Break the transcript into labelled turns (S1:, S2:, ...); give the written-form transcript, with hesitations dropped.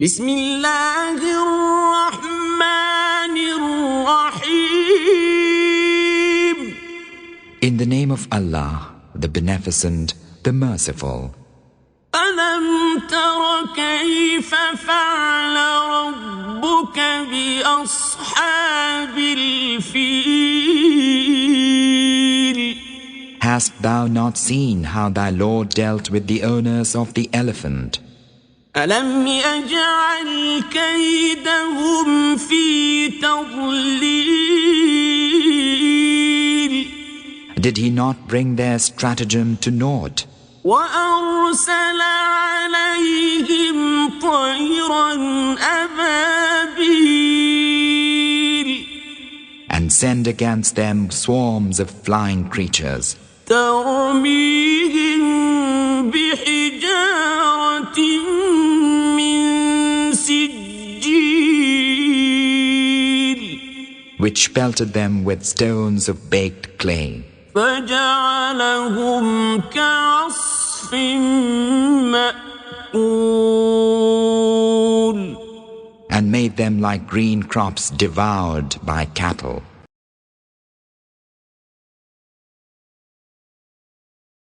S1: بسم الله الرحمن الرحيم.
S2: In the name of Allah, the Beneficent, the Merciful.
S1: ألم تر كيف فعل ربك بأصحاب الفيل؟
S2: Hast thou not seen how thy Lord dealt with the owners of the elephant?
S1: ألم يجعل كيدهم في تضليل؟
S2: Did he not bring their stratagem to naught?
S1: وأرسل عليهم طيرا أبابيل
S2: And send against them swarms of flying creatures,
S1: ترميهم بحجارة من سجيل
S2: which pelted them with stones of baked clay,
S1: فجعلهم كعصف مأكول.
S2: and made them like green crops devoured by cattle.